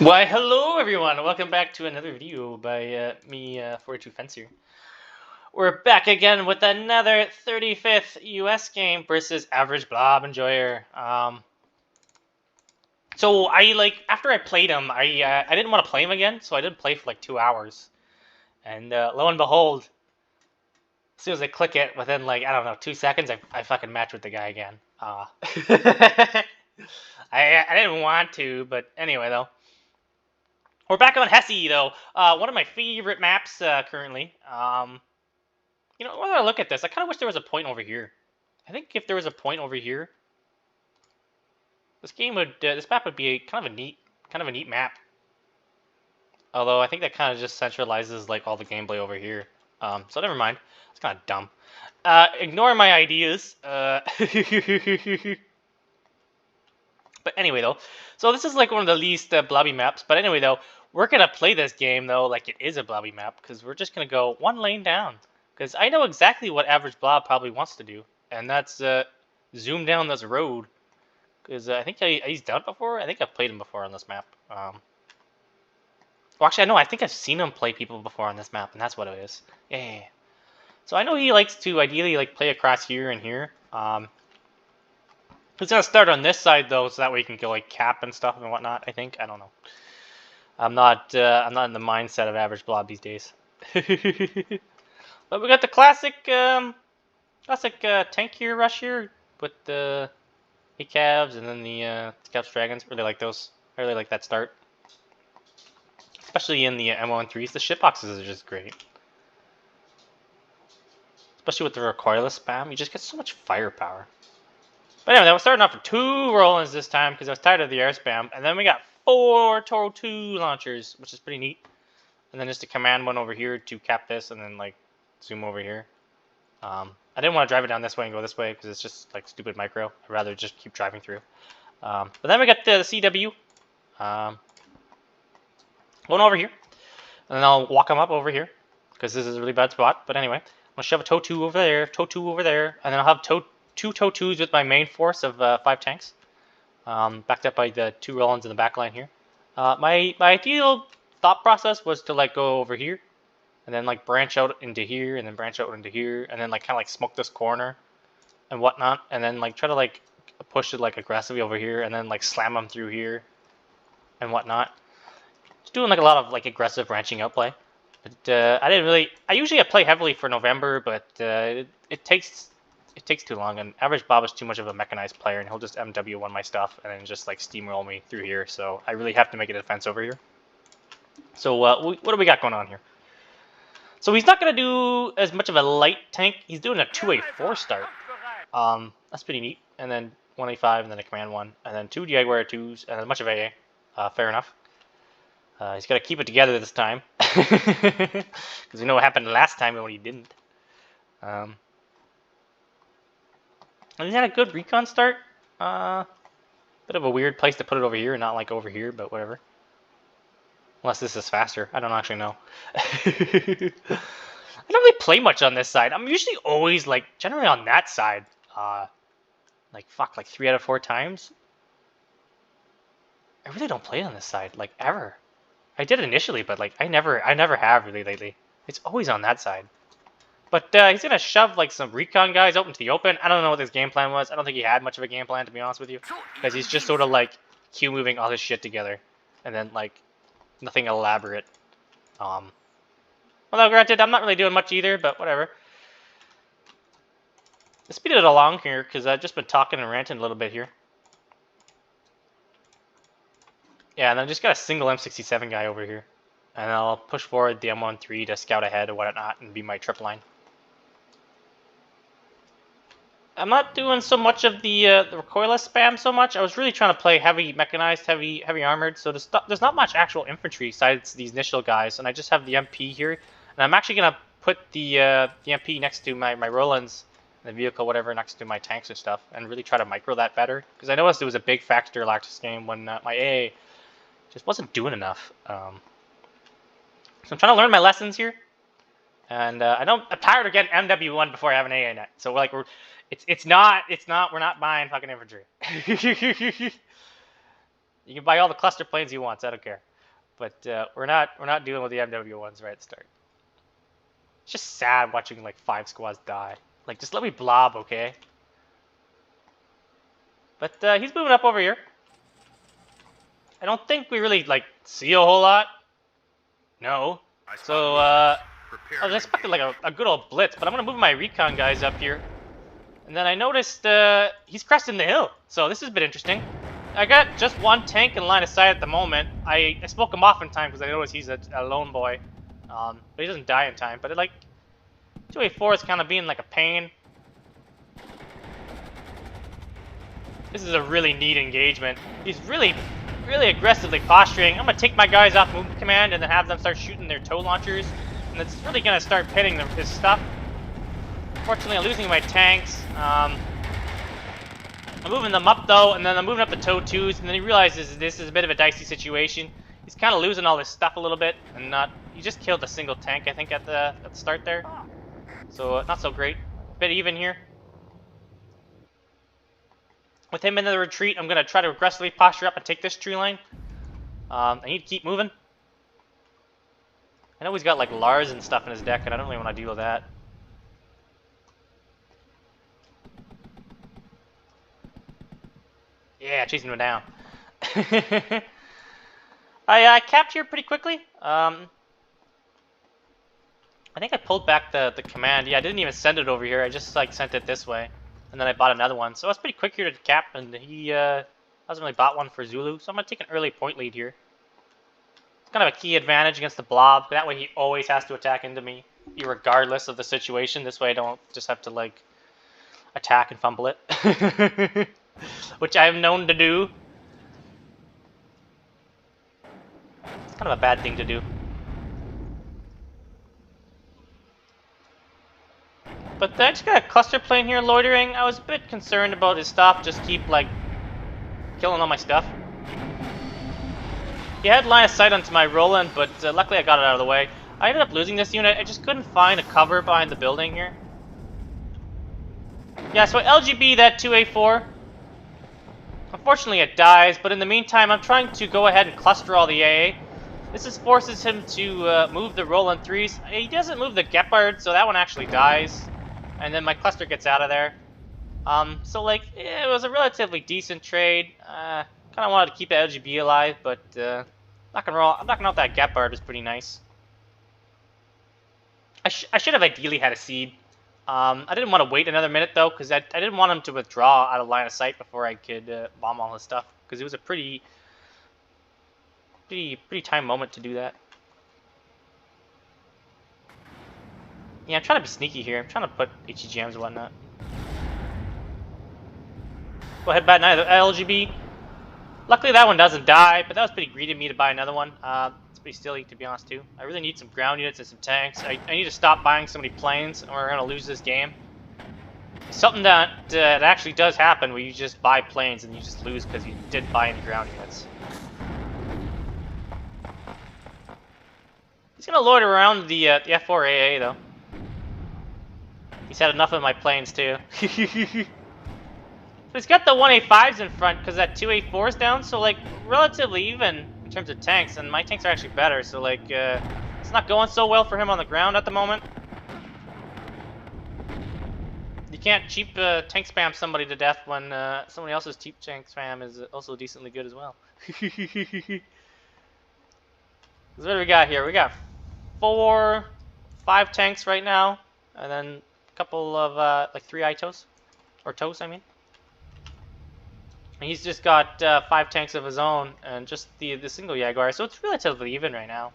Why, hello everyone! Welcome back to another video by me, 42 Fencer. We're back again with another 35th US game versus average blob enjoyer. So after I played him, I didn't want to play him again, so I didn't play for like 2 hours. And lo and behold, as soon as I click it, within like I don't know 2 seconds, I fucking match with the guy again. I didn't want to, but anyway though. We're back on Hesse, though. One of my favorite maps currently. When I look at this, I kind of wish there was a point over here. I think if there was a point over here, this map would be kind of a neat map. Although I think that kind of just centralizes like all the gameplay over here. So never mind. It's kind of dumb. Ignore my ideas. But anyway, though, so this is like one of the least blobby maps. But anyway, though, we're going to play this game, though, like it is a blobby map. Because we're just going to go one lane down. Because I know exactly what average blob probably wants to do. And that's zoom down this road. Because I think he's done it before. I think I've played him before on this map. Well, actually, I think I've seen him play people before on this map. And that's what it is. Yeah. So I know he likes to ideally like play across here and here. He's gonna start on this side though, so that way he can go like cap and stuff and whatnot. I think. I don't know. I'm not in the mindset of average blob these days. But we got the classic tank here rush here with the Cavs and then the Scouts Dragons. Really like those. I really like that start, especially in the M13s. The shitboxes are just great, especially with the recoilless spam. You just get so much firepower. But anyway, we're starting off with 2 Rollins this time because I was tired of the air spam. And then we got 4 Toro 2 launchers, which is pretty neat. And then just a command one over here to cap this and then like zoom over here. I didn't want to drive it down this way and go this way because it's just like stupid micro. I'd rather just keep driving through. But then we got the CW going over here. And then I'll walk them up over here because this is a really bad spot. But anyway, I'm going to shove a Tow 2 over there, Tow 2 over there. And then I'll have 2 Tow 2s with my main force of 5 tanks. Backed up by the 2 Rollins in the back line here. My ideal thought process was to like go over here and then like branch out into here and then branch out into here and then like kind of like smoke this corner and whatnot and then like try to like push it like aggressively over here and then like slam them through here and whatnot. Just doing like a lot of like aggressive branching out play. But I usually play heavily for November, but it takes too long, and average Bob is too much of a mechanized player, and he'll just MW1 my stuff and then just like steamroll me through here. So I really have to make a defense over here. So what do we got going on here? So he's not gonna do as much of a light tank. He's doing a 2A4 start. That's pretty neat. And then 1A5, and then a command one, and then 2 Jaguar 2s, and a bunch of AA. Fair enough. He's got to keep it together this time because we know what happened last time when he didn't. And he's had a good recon start. Bit of a weird place to put it over here, not like over here, but whatever. Unless this is faster. I don't actually know. I don't really play much on this side. I'm usually always, like, generally on that side. Like 3 out of 4 times. I really don't play on this side, like, ever. I did initially, but, like, I never have really lately. It's always on that side. But he's going to shove like some recon guys out into the open. I don't know what his game plan was. I don't think he had much of a game plan, to be honest with you. Because he's just sort of like Q moving all his shit together. And then like nothing elaborate. Although granted, I'm not really doing much either, but whatever. Let's speed it along here because I've just been talking and ranting a little bit here. Yeah, and then I just got a single M67 guy over here. And I'll push forward the M13 to scout ahead or whatnot and be my trip line. I'm not doing so much of the recoilless spam so much. I was really trying to play heavy mechanized, heavy armored. So there's not much actual infantry besides these initial guys, and I just have the MP here. And I'm actually gonna put the MP next to my Rollins, the vehicle, whatever, next to my tanks and stuff, and really try to micro that better. Because I noticed it was a big factor last game when my AA just wasn't doing enough. So I'm trying to learn my lessons here. And I'm tired of getting MW1 before I have an AA net. So we're not buying fucking infantry. You can buy all the cluster planes you want, so I don't care. but we're not dealing with the MW1s right at the start. It's just sad watching like 5 squads die. Like, just let me blob, okay? But he's moving up over here. I don't think we really like see a whole lot. No. So I was expecting like a good old blitz, but I'm gonna move my recon guys up here. And then I noticed he's cresting the hill, so this has been interesting. I got just one tank in line of sight at the moment. I spoke him off in time because I noticed he's a lone boy, but he doesn't die in time. But like 284 is kind of being like a pain. This is a really neat engagement. He's really aggressively posturing. I'm gonna take my guys off movement command and then have them start shooting their tow launchers, and it's really gonna start pitting his stuff. Fortunately, I'm losing my tanks. I'm moving them up though, and then I'm moving up the tow twos, and then he realizes this is a bit of a dicey situation. He's kind of losing all his stuff a little bit, and he just killed a single tank, I think, at the start there. So not so great. Bit even here. With him in the retreat, I'm gonna try to aggressively posture up and take this tree line. I need to keep moving. I know he's got like Lars and stuff in his deck, and I don't really want to deal with that. Yeah, chasing him down. I capped here pretty quickly. I think I pulled back the command. Yeah, I didn't even send it over here. I just like sent it this way, and then I bought another one. So I was pretty quick here to cap, and he hasn't really bought one for Zulu. So I'm gonna take an early point lead here. It's kind of a key advantage against the blob. That way he always has to attack into me, regardless of the situation. This way I don't just have to like attack and fumble it. Which I am known to do. It's kind of a bad thing to do. But I just got a cluster plane here loitering. I was a bit concerned about his stuff. Just keep like killing all my stuff. He had line of sight onto my Roland, but luckily I got it out of the way. I ended up losing this unit. I just couldn't find a cover behind the building here. Yeah, so LGB that 2A4. Unfortunately, it dies, but in the meantime, I'm trying to go ahead and cluster all the AA. This just forces him to move the Roland 3s. He doesn't move the Gepard, so that one actually dies. And then my cluster gets out of there. So, like, it was a relatively decent trade. Kind of wanted to keep the LGB alive, but knocking out that Gepard is pretty nice. I should have ideally had a seed. I didn't want to wait another minute though, because I didn't want him to withdraw out of line of sight before I could bomb all his stuff, because it was a pretty time moment to do that. Yeah, I'm trying to be sneaky here. I'm trying to put HEGMs and whatnot. Go ahead, bat another LGB. Luckily that one doesn't die, but that was pretty greedy of me to buy another one. It's pretty silly, to be honest, too. I really need some ground units and some tanks. I need to stop buying so many planes, or we're going to lose this game. Something that actually does happen, where you just buy planes and you just lose because you didn't buy any ground units. He's going to loiter around the F4AA, though. He's had enough of my planes, too. So he's got the 1A5s in front because that 2A4 is down, so like relatively even in terms of tanks, and my tanks are actually better, so like it's not going so well for him on the ground at the moment. You can't cheap tank spam somebody to death when somebody else's cheap tank spam is also decently good as well. So what do we got here? We got 5 tanks right now, and then a couple of like 3 ITOs, or TOs, I mean. He's just got 5 tanks of his own and just the single Jaguar, so it's relatively even right now.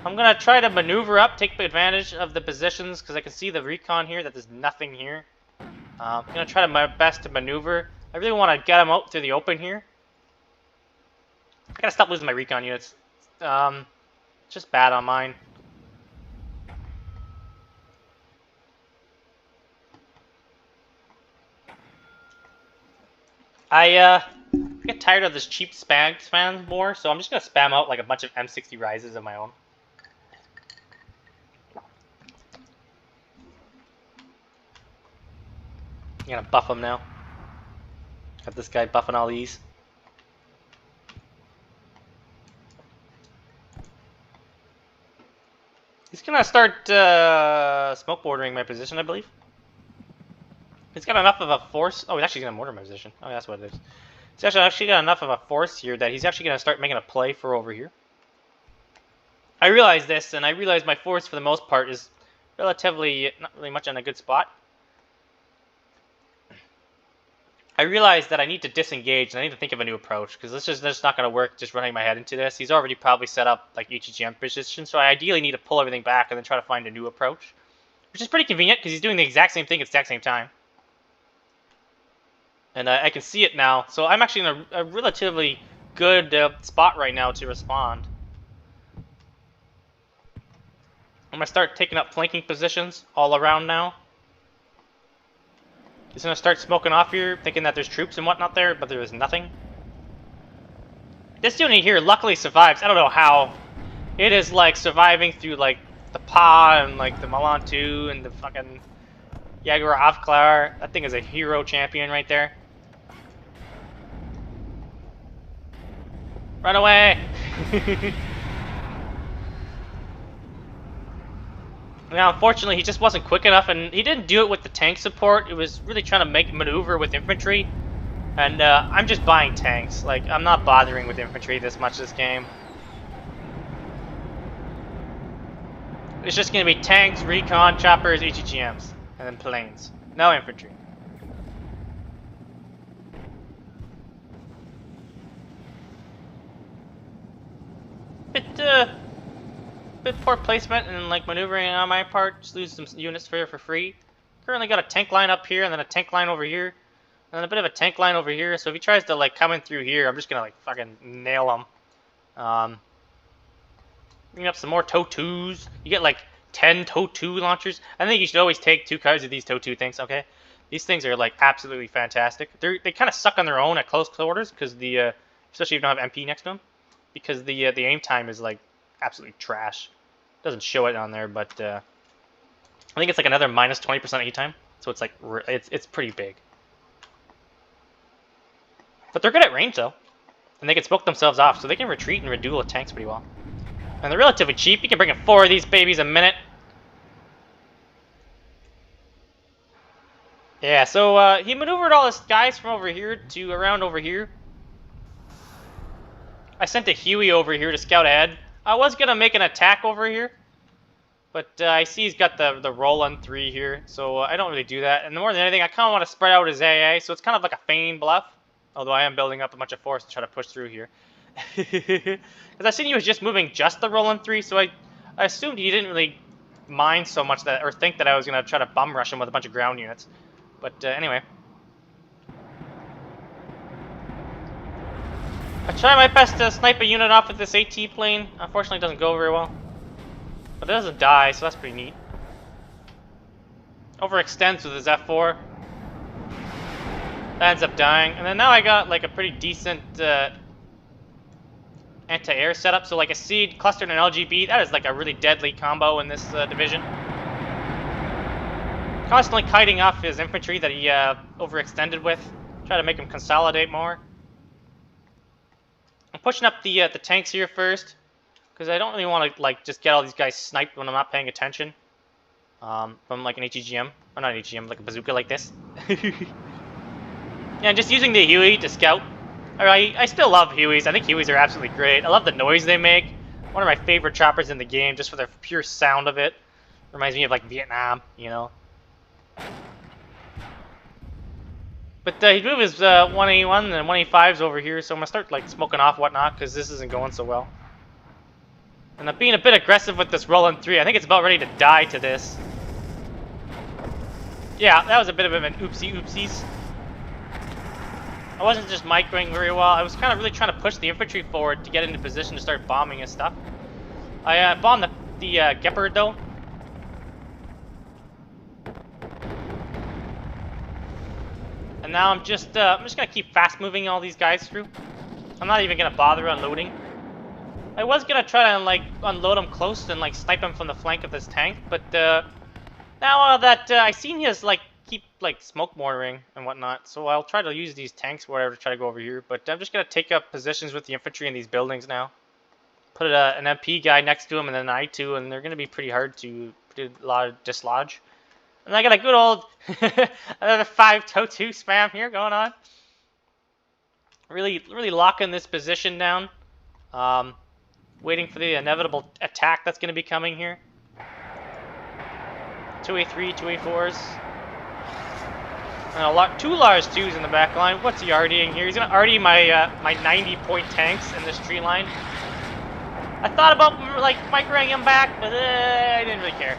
I'm going to try to maneuver up, take advantage of the positions, because I can see the recon here, that there's nothing here. I'm going to try my best to maneuver. I really want to get him out through the open here. I got to stop losing my recon units. Just bad on mine. I get tired of this cheap spam more, so I'm just gonna spam out like a bunch of M60 rises of my own. I'm gonna buff them now. Got this guy buffing all these. gonna start smoke bordering my position, I believe. He's got enough of a force. Oh, he's actually gonna mortar my position. Oh, that's what it is. He's actually got enough of a force here that he's actually gonna start making a play for over here. I realize this, and I realize my force for the most part is relatively not really much in a good spot. I realize that I need to disengage and I need to think of a new approach because this is just not going to work just running my head into this. He's already probably set up like HGM position, so I ideally need to pull everything back and then try to find a new approach, which is pretty convenient because he's doing the exact same thing at the exact same time. And I can see it now, so I'm actually in a relatively good spot right now to respond. I'm going to start taking up flanking positions all around now. He's going to start smoking off here, thinking that there's troops and whatnot there, but there is nothing. This unit here luckily survives. I don't know how. It is like surviving through like the PA and like the Milan 2 and the fucking Jaguar Avklar. That thing is a hero champion right there. Run away! Now, unfortunately, he just wasn't quick enough, and he didn't do it with the tank support. It was really trying to make maneuver with infantry, and I'm just buying tanks. Like, I'm not bothering with infantry this much this game. It's just going to be tanks, recon, choppers, HEGMs, and then planes. No infantry. Bit poor placement and like maneuvering on my part. Just lose some units for free. Currently got a tank line up here and then a tank line over here. And then a bit of a tank line over here. So if he tries to like come in through here, I'm just gonna like fucking nail him. Bring up some more TOW2s. You get like 10 TOW2 launchers. I think you should always take 2 cards of these TOW2 things, okay? These things are like absolutely fantastic. They kind of suck on their own at close quarters because the especially if you don't have MP next to them, because the aim time is like absolutely trash. Doesn't show it on there, but I think it's like another minus 20% aim time. So it's like it's pretty big. But they're good at range though, and they can smoke themselves off, so they can retreat and reduel tanks pretty well. And they're relatively cheap. You can bring in 4 of these babies a minute. Yeah, so he maneuvered all his guys from over here to around over here. I sent a Huey over here to scout ahead. I was going to make an attack over here, but I see he's got the roll on 3 here, so I don't really do that. And more than anything, I kind of want to spread out his AA, so it's kind of like a feign bluff, although I am building up a bunch of force to try to push through here. Because I seen he was just moving just the roll on 3, so I assumed he didn't really mind so much that, or think that I was going to try to bum rush him with a bunch of ground units. But anyway. I try my best to snipe a unit off with this AT plane. Unfortunately, it doesn't go very well. But it doesn't die, so that's pretty neat. Overextends with his F4. That ends up dying. And then now I got like a pretty decent anti-air setup. So like a Seed clustered and LGB. That is like a really deadly combo in this division. Constantly kiting off his infantry that he overextended with. Try to make him consolidate more. I'm pushing up the tanks here first, because I don't really want to like just get all these guys sniped when I'm not paying attention. From like an HEGM, or not an HEGM, like a bazooka like this. Yeah, just using the Huey to scout. I still love Hueys. I think Hueys are absolutely great. I love the noise they make. One of my favorite choppers in the game, just for the pure sound of it. Reminds me of like Vietnam, you know. But he moved his 181 and 185s over here, so I'm going to start like smoking off whatnot, because this isn't going so well. And I'm being a bit aggressive with this roll-in 3. I think it's about ready to die to this. Yeah, that was a bit of an oopsies. I wasn't just microing very well. I was kind of really trying to push the infantry forward to get into position to start bombing and stuff. I bombed the Gepard though. And now I'm just gonna keep fast moving all these guys through. I'm not even gonna bother unloading. I was gonna try to like unload them close and like snipe them from the flank of this tank, but now that I seen his like keep like smoke mortaring and whatnot, so I'll try to use these tanks or whatever to try to go over here. But I'm just gonna take up positions with the infantry in these buildings now. put an MP guy next to him and then an I2, and they're going to be pretty hard to dislodge. And I got a good old another 5 toe-2 spam here going on. Really locking this position down. Waiting for the inevitable attack that's going to be coming here. 2A3, 2A4s. And two large 2s in the back line. What's he RDing here? He's going to RD my my 90-point tanks in this tree line. I thought about like microing him back, but I didn't really care.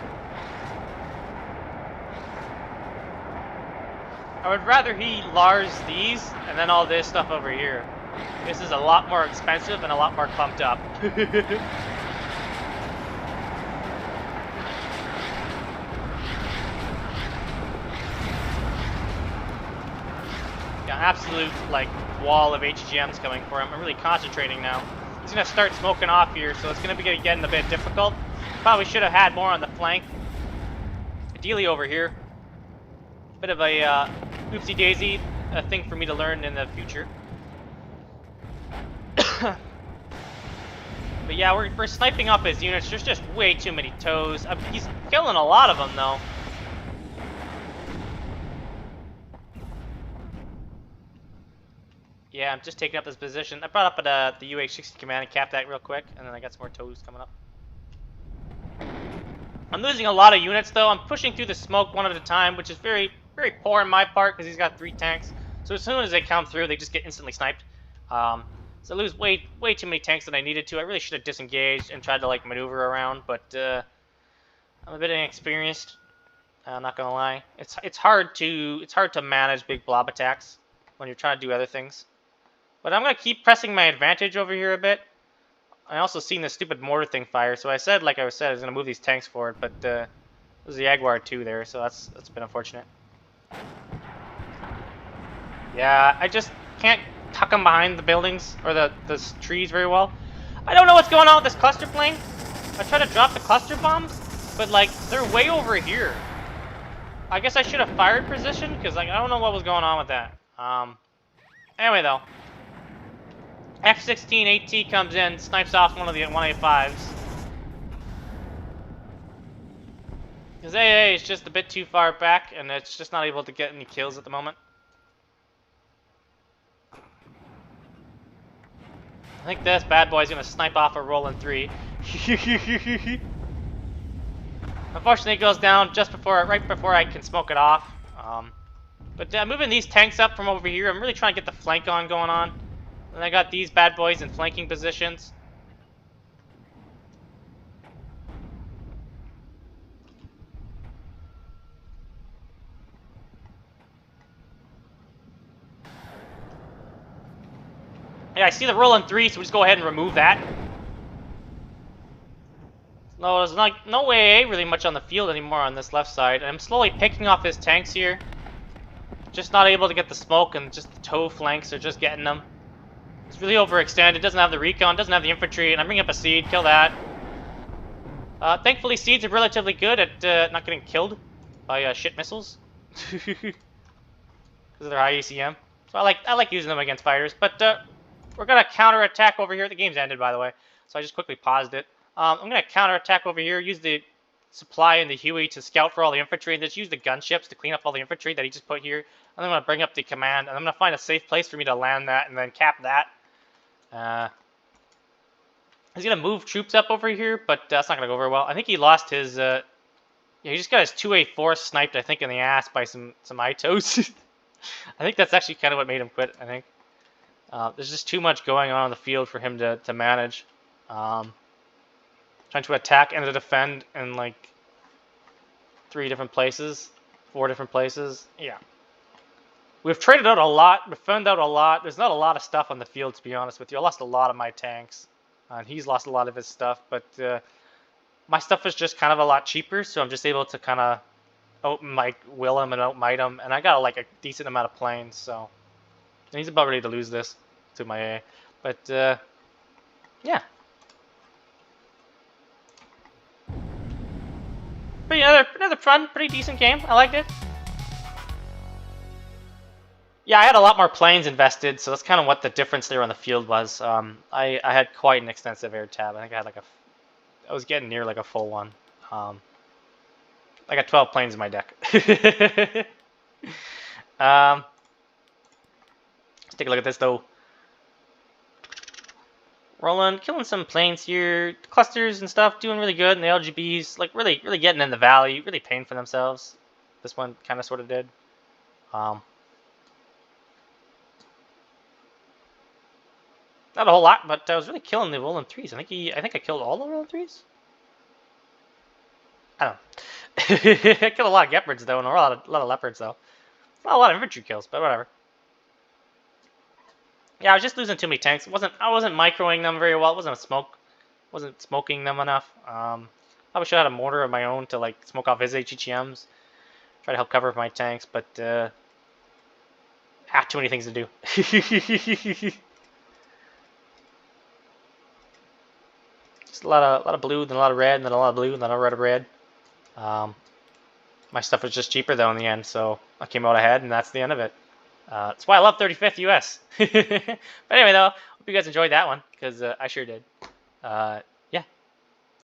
I would rather he Lars these and then all this stuff over here. This is a lot more expensive and a lot more clumped up. Yeah, absolute like wall of HGMs coming for him. I'm really concentrating now. He's gonna start smoking off here, so it's gonna be getting a bit difficult. Probably should have had more on the flank. Ideally over here. Bit of a oopsie daisy thing for me to learn in the future. But yeah, we're sniping up his units. There's just way too many toes. He's killing a lot of them though. Yeah, I'm just taking up this position. I brought up at the UH-60 command and capped that real quick, and then I got some more toes coming up. I'm losing a lot of units though. I'm pushing through the smoke one at a time, which is very poor on my part because he's got 3 tanks. So as soon as they come through, they just get instantly sniped. So I lose way too many tanks than I needed to. I really should have disengaged and tried to like maneuver around, but I'm a bit inexperienced. I'm not gonna lie. It's hard to manage big blob attacks when you're trying to do other things. But I'm gonna keep pressing my advantage over here a bit. I also seen this stupid mortar thing fire, so I said, like I said, I was gonna move these tanks forward, but there's the Jaguar 2 there, so that's been unfortunate. Yeah, I just can't tuck them behind the buildings or the trees very well. I don't know what's going on with this cluster plane. I tried to drop the cluster bombs, but like they're way over here. I guess I should have fired position because like I don't know what was going on with that. Anyway though, F-16 AT comes in, snipes off one of the 1A5s. Because AA is just a bit too far back, and it's just not able to get any kills at the moment. I think this bad boy is going to snipe off a rolling 3. Unfortunately, it goes down just right before I can smoke it off. But moving these tanks up from over here, I'm really trying to get the flank going on. And I got these bad boys in flanking positions. Yeah, I see the rolling 3, so we'll just go ahead and remove that. No, there's like no way really much on the field anymore on this left side. I'm slowly picking off his tanks here. Just not able to get the smoke, and just the toe flanks are just getting them. It's really overextended, doesn't have the recon, doesn't have the infantry, and I'm bringing up a seed, kill that. Thankfully, seeds are relatively good at not getting killed by shit missiles. Because of their high ACM. So I like using them against fighters, but we're gonna counterattack over here. The game's ended, by the way, so I just quickly paused it. I'm gonna counterattack over here, use the supply and the Huey to scout for all the infantry, and just use the gunships to clean up all the infantry that he just put here. And then I'm gonna bring up the command, and I'm gonna find a safe place for me to land that, and then cap that. He's gonna move troops up over here, but that's not gonna go very well. I think he lost his. Yeah, he just got his 2A4 sniped, I think, in the ass by some ITOs. I think that's actually kind of what made him quit. I think there's just too much going on the field for him to manage. Trying to attack and to defend in like 3 different places, 4 different places. Yeah. We've traded out a lot. We've found out a lot. There's not a lot of stuff on the field, to be honest with you. I lost a lot of my tanks. And he's lost a lot of his stuff. But my stuff is just kind of a lot cheaper, so I'm just able to kind of will him and outmight him. And I got like a decent amount of planes, so... And he's about ready to lose this to my A. But, yeah. But yeah, another fun, pretty decent game. I liked it. Yeah, I had a lot more planes invested, so that's kind of what the difference there on the field was. I had quite an extensive air tab. I think I had like I was getting near like a full one. I got 12 planes in my deck. Let's take a look at this though. Rolling, killing some planes here. Clusters and stuff doing really good, and the LGBs like really getting in the valley, really paying for themselves. This one kind of sort of did. Not a whole lot, but I was really killing the rolling threes. I think I killed all the rolling threes. I don't know. I killed a lot of Gepards though, and a lot of leopards though. Not a lot of infantry kills, but whatever. Yeah, I was just losing too many tanks. I wasn't microing them very well. Wasn't smoking them enough. Probably should have had a mortar of my own to like smoke off his HETMs. Try to help cover my tanks, but too many things to do. Just a lot of blue, then a lot of red, and then a lot of blue, and then a lot of red. My stuff was just cheaper though in the end, so I came out ahead, and that's the end of it. That's why I love 35th US. But anyway, though, hope you guys enjoyed that one, because I sure did.